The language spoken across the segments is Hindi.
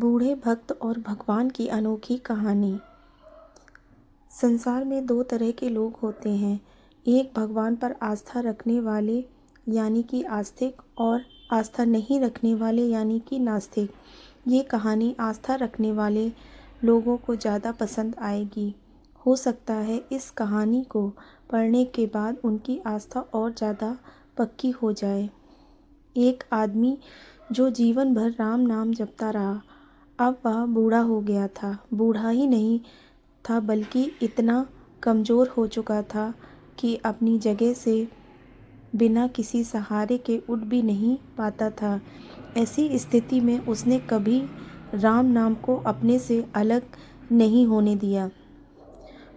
बूढ़े भक्त और भगवान की अनोखी कहानी। संसार में दो तरह के लोग होते हैं, एक भगवान पर आस्था रखने वाले यानी कि आस्तिक और आस्था नहीं रखने वाले यानी कि नास्तिक। ये कहानी आस्था रखने वाले लोगों को ज़्यादा पसंद आएगी। हो सकता है इस कहानी को पढ़ने के बाद उनकी आस्था और ज़्यादा पक्की हो जाए। एक आदमी जो जीवन भर राम नाम जपता रहा, अब वह बूढ़ा हो गया था। बूढ़ा ही नहीं था बल्कि इतना कमज़ोर हो चुका था कि अपनी जगह से बिना किसी सहारे के उठ भी नहीं पाता था। ऐसी स्थिति में उसने कभी राम नाम को अपने से अलग नहीं होने दिया।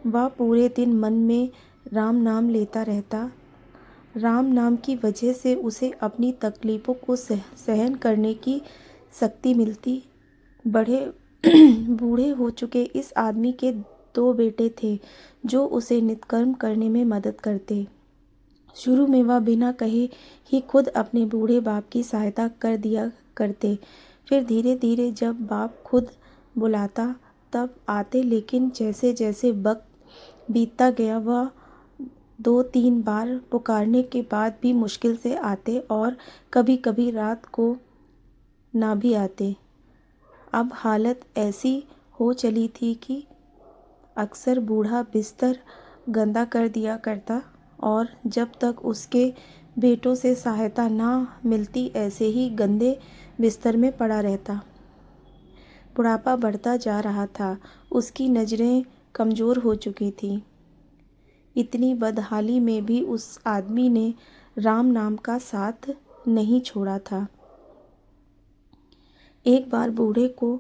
वह पूरे दिन मन में राम नाम लेता रहता। राम नाम की वजह से उसे अपनी तकलीफ़ों को सहन करने की शक्ति मिलती। बूढ़े हो चुके इस आदमी के दो बेटे थे जो उसे नित्य करने में मदद करते। शुरू में वह बिना कहे ही खुद अपने बूढ़े बाप की सहायता कर दिया करते। फिर धीरे धीरे जब बाप खुद बुलाता तब आते, लेकिन जैसे जैसे वक्त बीतता गया वह 2-3 बार पुकारने के बाद भी मुश्किल से आते और कभी कभी रात को ना भी आते। अब हालत ऐसी हो चली थी कि अक्सर बूढ़ा बिस्तर गंदा कर दिया करता और जब तक उसके बेटों से सहायता ना मिलती ऐसे ही गंदे बिस्तर में पड़ा रहता। बुढ़ापा बढ़ता जा रहा था, उसकी नज़रें कमज़ोर हो चुकी थीं। इतनी बदहाली में भी उस आदमी ने राम नाम का साथ नहीं छोड़ा था। एक बार बूढ़े को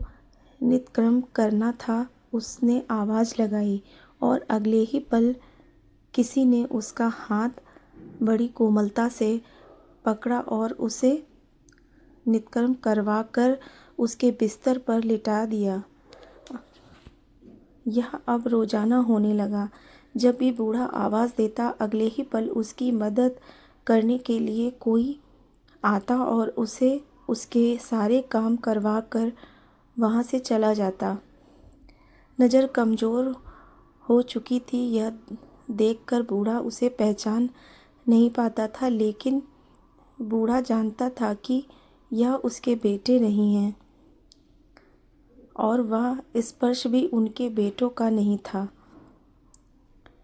नित्यक्रम करना था, उसने आवाज़ लगाई और अगले ही पल किसी ने उसका हाथ बड़ी कोमलता से पकड़ा और उसे नित्यक्रम करवा कर उसके बिस्तर पर लिटा दिया। यह अब रोज़ाना होने लगा। जब भी बूढ़ा आवाज़ देता अगले ही पल उसकी मदद करने के लिए कोई आता और उसे उसके सारे काम करवा कर वहाँ से चला जाता। नज़र कमज़ोर हो चुकी थी, यह देखकर बूढ़ा उसे पहचान नहीं पाता था, लेकिन बूढ़ा जानता था कि यह उसके बेटे नहीं हैं और वह स्पर्श भी उनके बेटों का नहीं था।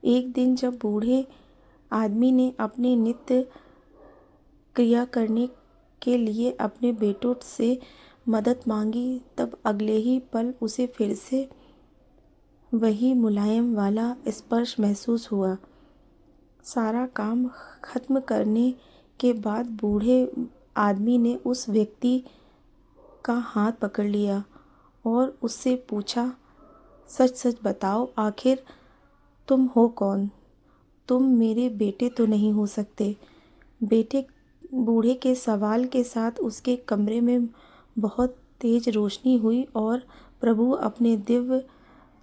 एक दिन जब बूढ़े आदमी ने अपने नित्य क्रिया करने के लिए अपने बेटों से मदद मांगी, तब अगले ही पल उसे फिर से वही मुलायम वाला स्पर्श महसूस हुआ। सारा काम खत्म करने के बाद बूढ़े आदमी ने उस व्यक्ति का हाथ पकड़ लिया और उससे पूछा, सच सच बताओ, आखिर तुम हो कौन? तुम मेरे बेटे तो नहीं हो सकते। बूढ़े के सवाल के साथ उसके कमरे में बहुत तेज रोशनी हुई और प्रभु अपने दिव्य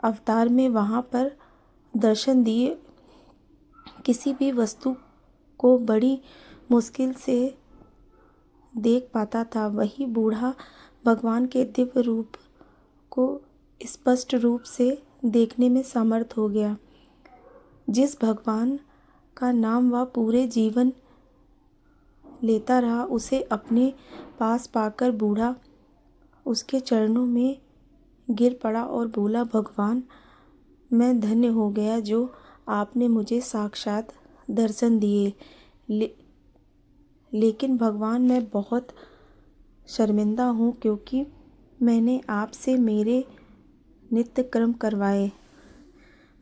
अवतार में वहाँ पर दर्शन दिए। किसी भी वस्तु को बड़ी मुश्किल से देख पाता था, वही बूढ़ा भगवान के दिव्य रूप को स्पष्ट रूप से देखने में समर्थ हो गया। जिस भगवान का नाम वह पूरे जीवन लेता रहा, उसे अपने पास पाकर बूढ़ा उसके चरणों में गिर पड़ा और बोला, भगवान, मैं धन्य हो गया जो आपने मुझे साक्षात दर्शन दिए। लेकिन भगवान, मैं बहुत शर्मिंदा हूँ क्योंकि मैंने आपसे मेरे नित्य कर्म करवाए।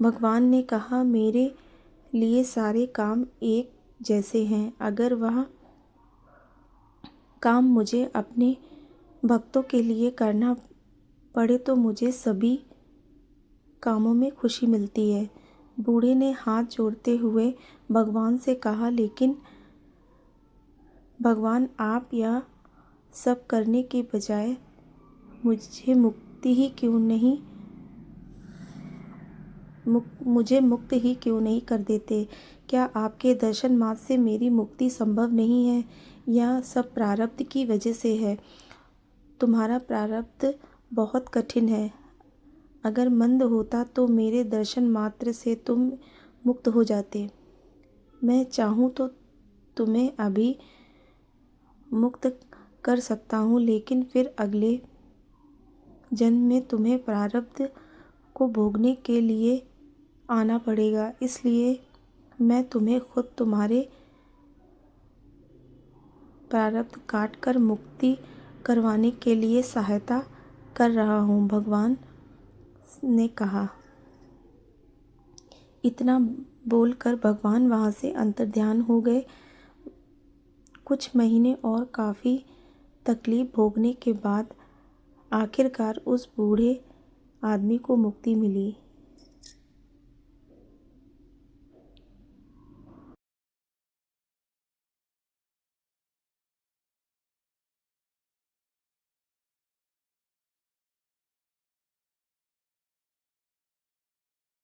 भगवान ने कहा, मेरे लिए सारे काम एक जैसे हैं। अगर वह काम मुझे अपने भक्तों के लिए करना पड़े तो मुझे सभी कामों में खुशी मिलती है। बूढ़े ने हाथ जोड़ते हुए भगवान से कहा, लेकिन भगवान, आप यह सब करने के बजाय मुझे मुक्त ही क्यों नहीं कर देते? क्या आपके दर्शन मात्र से मेरी मुक्ति संभव नहीं है? यह सब प्रारब्ध की वजह से है। तुम्हारा प्रारब्ध बहुत कठिन है। अगर मंद होता तो मेरे दर्शन मात्र से तुम मुक्त हो जाते। मैं चाहूँ तो तुम्हें अभी मुक्त कर सकता हूँ, लेकिन फिर अगले जन्म में तुम्हें प्रारब्ध को भोगने के लिए आना पड़ेगा। इसलिए मैं तुम्हें खुद तुम्हारे प्रारब्ध काट कर मुक्ति करवाने के लिए सहायता कर रहा हूँ, भगवान ने कहा। इतना बोलकर भगवान वहाँ से अंतर्ध्यान हो गए। कुछ महीने और काफ़ी तकलीफ भोगने के बाद आखिरकार उस बूढ़े आदमी को मुक्ति मिली।